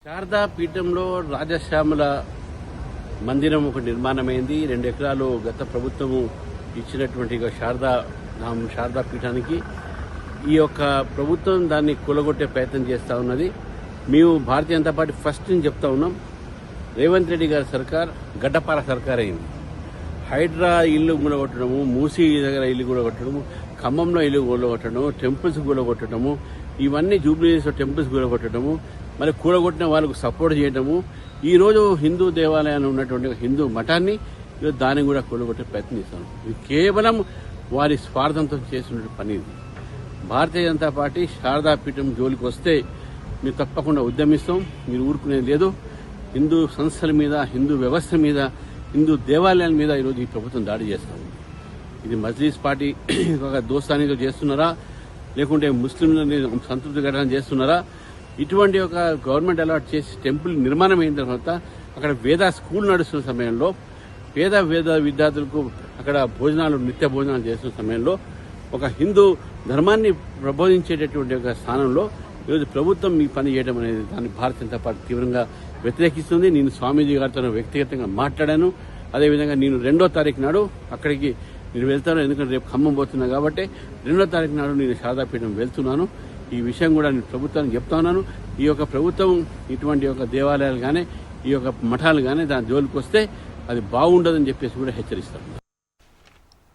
శారదా పీఠంలో రాజశ్యామల మందిరం ఒక నిర్మాణమైంది. 2 ఎకరాలు గత ప్రభుత్వము ఇచ్చినటువంటి శారదా పీఠానికి ఈ యొక్క ప్రభుత్వం దాన్ని కూలగొట్టే ప్రయత్నం చేస్తూ ఉన్నది. మేము భారతీయ జనతా పార్టీ ఫస్ట్ నుంచి చెప్తా ఉన్నాం, రేవంత్ రెడ్డి గారి సర్కార్ గడ్డపార సర్కార్ అయింది. హైడ్రా ఇల్లు కూలగొట్టడము, మూసీ దగ్గర ఇల్లు కూలగొట్టడము, ఖమ్మంలో ఇల్లు కూలగొట్టడము, టెంపుల్స్ కూలగొట్టడము, ఇవన్నీ జూబ్లీహిల్స్ టెంపుల్స్ కూలగొట్టడము, మరి కూలగొట్టిన వాళ్ళకు సపోర్ట్ చేయడము, ఈరోజు హిందూ దేవాలయాన్ని ఉన్నటువంటి హిందూ మఠాన్ని ఈరోజు దాన్ని కూడా కూలగొట్టే ప్రయత్నం చేస్తాను. ఇది కేవలం వారి స్వార్థంతో చేస్తున్న పని. ఇది భారతీయ జనతా పార్టీ శారదా పీఠం జోలికి వస్తే మీరు తప్పకుండా ఉద్యమిస్తాం. మీరు ఊరుకునేది లేదు. హిందూ సంస్థల మీద, హిందూ వ్యవస్థ మీద, హిందూ దేవాలయాల మీద ఈరోజు ఈ ప్రభుత్వం దాడి చేస్తాం. ఇది మజ్లీస్ పార్టీ ఒక దోస్తానితో చేస్తున్నారా, లేకుంటే ముస్లింలని సంతృప్తి ఘటన చేస్తున్నారా? ఇటువంటి ఒక గవర్నమెంట్ అలాట్ చేసి టెంపుల్ నిర్మాణం అయిన తర్వాత అక్కడ వేద స్కూల్ నడుస్తున్న సమయంలో వేద విద్యార్థులకు అక్కడ నిత్య భోజనాలు చేస్తున్న సమయంలో ఒక హిందూ ధర్మాన్ని ప్రబోధించేటటువంటి ఒక స్థానంలో ఈరోజు ప్రభుత్వం ఈ పని చేయడం అనేది దాన్ని భారతీయ జనతా పార్టీ తీవ్రంగా వ్యతిరేకిస్తుంది. నేను స్వామీజీ గారితో వ్యక్తిగతంగా మాట్లాడాను. అదేవిధంగా నేను 2వ తారీఖు నాడు అక్కడికి నేను వెళ్తాను. ఎందుకంటే రేపు ఖమ్మం పోతున్నా కాబట్టి 2వ తారీఖు నాడు నేను శారదాపీఠం వెళ్తున్నాను. ఈ విషయం కూడా నేను ప్రభుత్వానికి చెప్తా ఉన్నాను. ఈ యొక్క ప్రభుత్వం ఇటువంటి యొక్క దేవాలయాలు కానీ, ఈ యొక్క మఠాలు కానీ దాని జోలికి వస్తే అది బాగుండదని చెప్పేసి కూడా హెచ్చరిస్తాను.